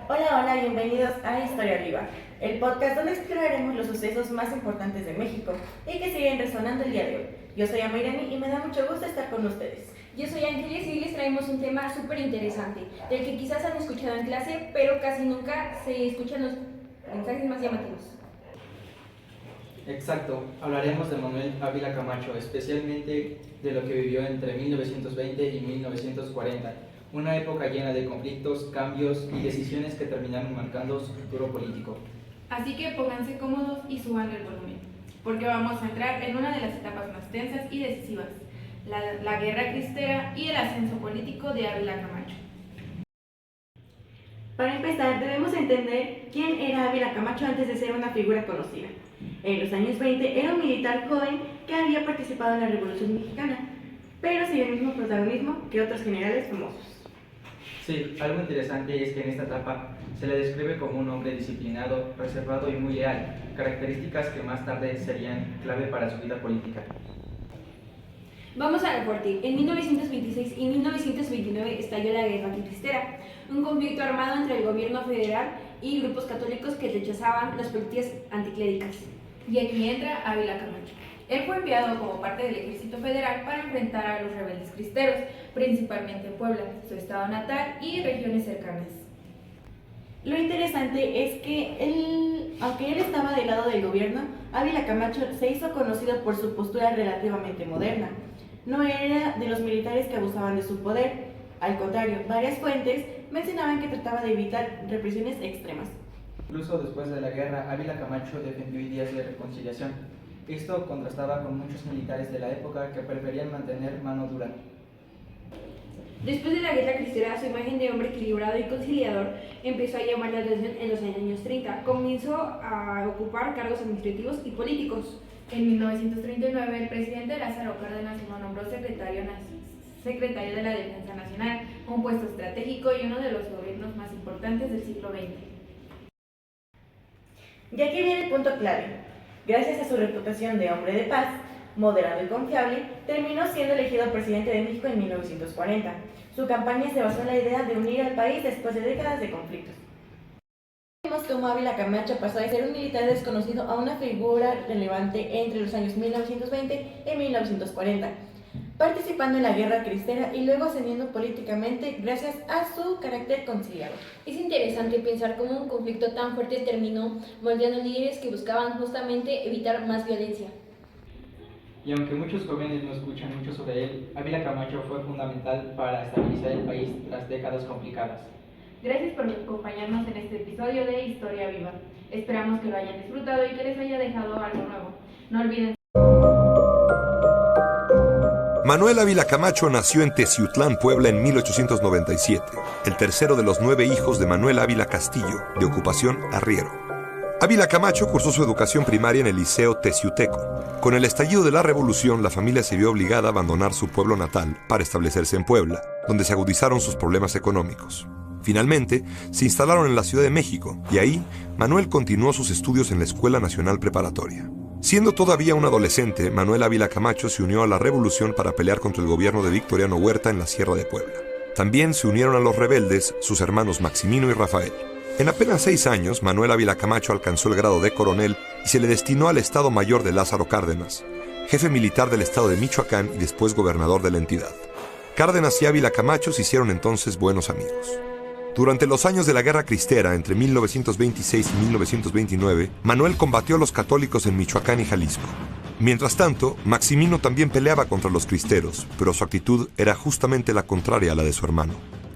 Hola, hola, bienvenidos a Historia Viva, el podcast donde exploraremos los sucesos más importantes de México y que siguen resonando el día de hoy. Yo soy Amairani y me da mucho gusto estar con ustedes. Yo soy Ángeles y hoy les traemos un tema súper interesante, del que quizás han escuchado en clase, pero casi nunca se escuchan los mensajes más llamativos. Exacto, hablaremos de Manuel Ávila Camacho, especialmente de lo que vivió entre 1920 y 1940, una época llena de conflictos, cambios y decisiones que terminaron marcando su futuro político. Así que pónganse cómodos y suban el volumen, porque vamos a entrar en una de las etapas más tensas y decisivas, la Guerra Cristera y el ascenso político de Ávila Camacho. Para empezar, debemos entender quién era Ávila Camacho antes de ser una figura conocida. En los años 20 era un militar joven que había participado en la Revolución Mexicana, pero sin el mismo protagonismo que otros generales famosos. Sí, algo interesante es que en esta etapa se le describe como un hombre disciplinado, reservado y muy leal, características que más tarde serían clave para su vida política. Vamos a reporte. En 1926 y 1929 estalló la Guerra Cristera, un conflicto armado entre el gobierno federal y grupos católicos que rechazaban las políticas anticléricas. Y aquí entra Ávila Camacho. Él fue enviado como parte del Ejército Federal para enfrentar a los rebeldes cristeros, principalmente en Puebla, su estado natal y regiones cercanas. Lo interesante es que aunque él estaba del lado del gobierno, Ávila Camacho se hizo conocido por su postura relativamente moderna. No era de los militares que abusaban de su poder. Al contrario, varias fuentes mencionaban que trataba de evitar represiones extremas. Incluso después de la guerra, Ávila Camacho defendió ideas de reconciliación. Esto contrastaba con muchos militares de la época que preferían mantener mano dura. Después de la Guerra Cristera, su imagen de hombre equilibrado y conciliador empezó a llamar la atención en los años 30. Comenzó a ocupar cargos administrativos y políticos. En 1939, el presidente Lázaro Cárdenas lo nombró secretario de la Defensa Nacional, un puesto estratégico y uno de los gobiernos más importantes del siglo XX. Y aquí viene el punto clave. Gracias a su reputación de hombre de paz, moderado y confiable, terminó siendo elegido presidente de México en 1940. Su campaña se basó en la idea de unir al país después de décadas de conflictos. Vemos cómo Ávila Camacho pasó de ser un militar desconocido a una figura relevante entre los años 1920 y 1940, participando en la Guerra Cristera y luego ascendiendo políticamente gracias a su carácter conciliador. Es interesante pensar cómo un conflicto tan fuerte terminó moldeando líderes que buscaban justamente evitar más violencia. Y aunque muchos jóvenes no escuchan mucho sobre él, Ávila Camacho fue fundamental para estabilizar el país tras décadas complicadas. Gracias por acompañarnos en este episodio de Historia Viva. Esperamos que lo hayan disfrutado y que les haya dejado algo nuevo. No olviden. Manuel Ávila Camacho nació en Teciutlán, Puebla, en 1897, el tercero de los 9 hijos de Manuel Ávila Castillo, de ocupación arriero. Ávila Camacho cursó su educación primaria en el Liceo Teciuteco. Con el estallido de la Revolución, la familia se vio obligada a abandonar su pueblo natal para establecerse en Puebla, donde se agudizaron sus problemas económicos. Finalmente, se instalaron en la Ciudad de México, y ahí, Manuel continuó sus estudios en la Escuela Nacional Preparatoria. Siendo todavía un adolescente, Manuel Ávila Camacho se unió a la revolución para pelear contra el gobierno de Victoriano Huerta en la Sierra de Puebla. También se unieron a los rebeldes sus hermanos Maximino y Rafael. En apenas 6 años, Manuel Ávila Camacho alcanzó el grado de coronel y se le destinó al Estado Mayor de Lázaro Cárdenas, jefe militar del estado de Michoacán y después gobernador de la entidad. Cárdenas y Ávila Camacho se hicieron entonces buenos amigos. Durante los años de la Guerra Cristera, entre 1926 y 1929, Manuel combatió a los católicos en Michoacán y Jalisco. Mientras tanto, Maximino también peleaba contra los cristeros, pero su actitud era justamente la contraria a la de su hermano.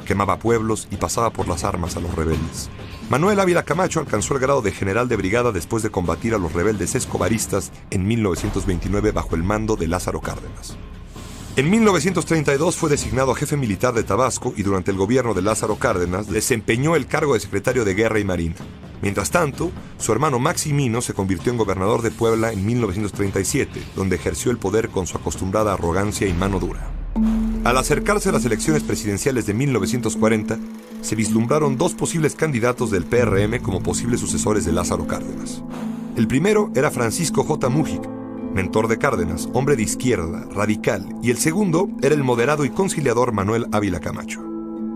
Quemaba pueblos y pasaba por las armas a los rebeldes. Manuel Ávila Camacho alcanzó el grado de general de brigada después de combatir a los rebeldes escobaristas en 1929 bajo el mando de Lázaro Cárdenas. En 1932 fue designado jefe militar de Tabasco y durante el gobierno de Lázaro Cárdenas desempeñó el cargo de secretario de Guerra y Marina. Mientras tanto, su hermano Maximino se convirtió en gobernador de Puebla en 1937, donde ejerció el poder con su acostumbrada arrogancia y mano dura. Al acercarse a las elecciones presidenciales de 1940, se vislumbraron 2 posibles candidatos del PRM como posibles sucesores de Lázaro Cárdenas. El primero era Francisco J. Mújica, mentor de Cárdenas, hombre de izquierda, radical, y el segundo era el moderado y conciliador Manuel Ávila Camacho.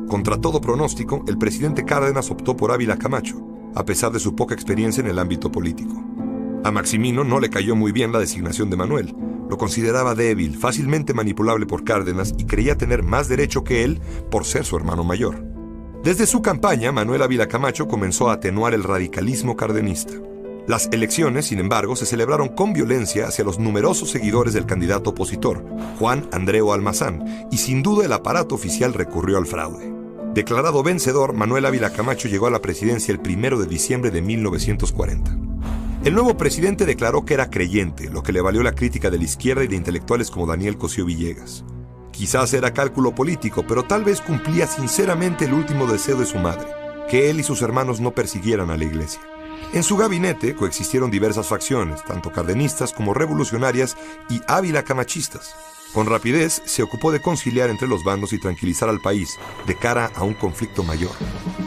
Contra todo pronóstico, el presidente Cárdenas optó por Ávila Camacho, a pesar de su poca experiencia en el ámbito político. A Maximino no le cayó muy bien la designación de Manuel. Lo consideraba débil, fácilmente manipulable por Cárdenas y creía tener más derecho que él por ser su hermano mayor. Desde su campaña, Manuel Ávila Camacho comenzó a atenuar el radicalismo cardenista. Las elecciones, sin embargo, se celebraron con violencia hacia los numerosos seguidores del candidato opositor, Juan Andreu Almazán, y sin duda el aparato oficial recurrió al fraude. Declarado vencedor, Manuel Ávila Camacho llegó a la presidencia el 1 de diciembre de 1940. El nuevo presidente declaró que era creyente, lo que le valió la crítica de la izquierda y de intelectuales como Daniel Cosío Villegas. Quizás era cálculo político, pero tal vez cumplía sinceramente el último deseo de su madre, que él y sus hermanos no persiguieran a la iglesia. En su gabinete coexistieron diversas facciones, tanto cardenistas como revolucionarias y Ávila camachistas. Con rapidez se ocupó de conciliar entre los bandos y tranquilizar al país de cara a un conflicto mayor,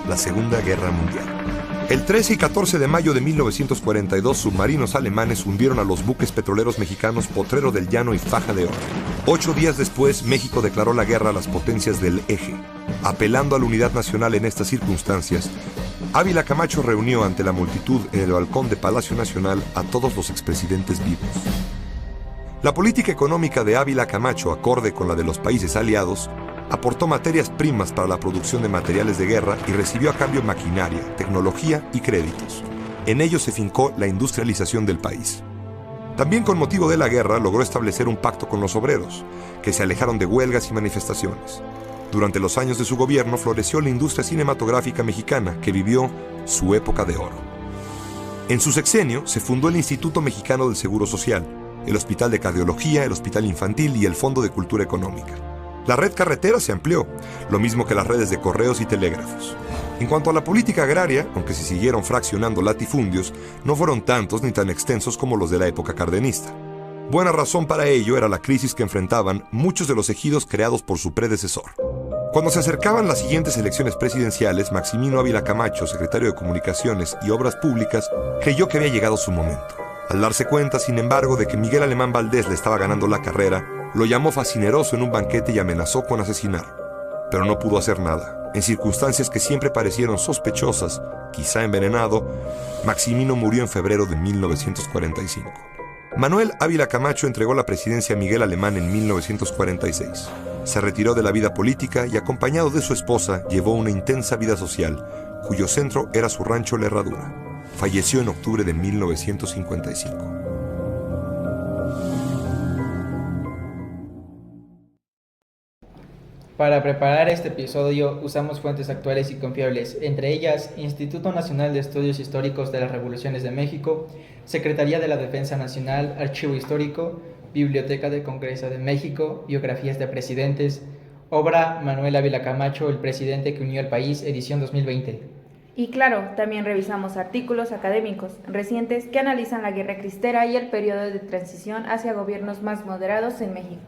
la Segunda Guerra Mundial. El 13 y 14 de mayo de 1942, submarinos alemanes hundieron a los buques petroleros mexicanos Potrero del Llano y Faja de Oro. 8 días después, México declaró la guerra a las potencias del Eje. Apelando a la unidad nacional en estas circunstancias, Ávila Camacho reunió ante la multitud en el balcón de Palacio Nacional a todos los expresidentes vivos. La política económica de Ávila Camacho, acorde con la de los países aliados, aportó materias primas para la producción de materiales de guerra y recibió a cambio maquinaria, tecnología y créditos. En ello se fincó la industrialización del país. También con motivo de la guerra logró establecer un pacto con los obreros, que se alejaron de huelgas y manifestaciones. Durante los años de su gobierno floreció la industria cinematográfica mexicana, que vivió su época de oro. En su sexenio se fundó el Instituto Mexicano del Seguro Social, el Hospital de Cardiología, el Hospital Infantil y el Fondo de Cultura Económica. La red carretera se amplió, lo mismo que las redes de correos y telégrafos. En cuanto a la política agraria, aunque se siguieron fraccionando latifundios, no fueron tantos ni tan extensos como los de la época cardenista. Buena razón para ello era la crisis que enfrentaban muchos de los ejidos creados por su predecesor. Cuando se acercaban las siguientes elecciones presidenciales, Maximino Ávila Camacho, secretario de Comunicaciones y Obras Públicas, creyó que había llegado su momento. Al darse cuenta, sin embargo, de que Miguel Alemán Valdés le estaba ganando la carrera, lo llamó fascineroso en un banquete y amenazó con asesinar. Pero no pudo hacer nada. En circunstancias que siempre parecieron sospechosas, quizá envenenado, Maximino murió en febrero de 1945. Manuel Ávila Camacho entregó la presidencia a Miguel Alemán en 1946. Se retiró de la vida política y, acompañado de su esposa, llevó una intensa vida social, cuyo centro era su rancho La Herradura. Falleció en octubre de 1955. Para preparar este episodio usamos fuentes actuales y confiables, entre ellas Instituto Nacional de Estudios Históricos de las Revoluciones de México, Secretaría de la Defensa Nacional, Archivo Histórico, Biblioteca del Congreso de México, Biografías de Presidentes, obra Manuel Ávila Camacho, el presidente que unió al país, edición 2020. Y claro, también revisamos artículos académicos recientes que analizan la guerra cristera y el periodo de transición hacia gobiernos más moderados en México.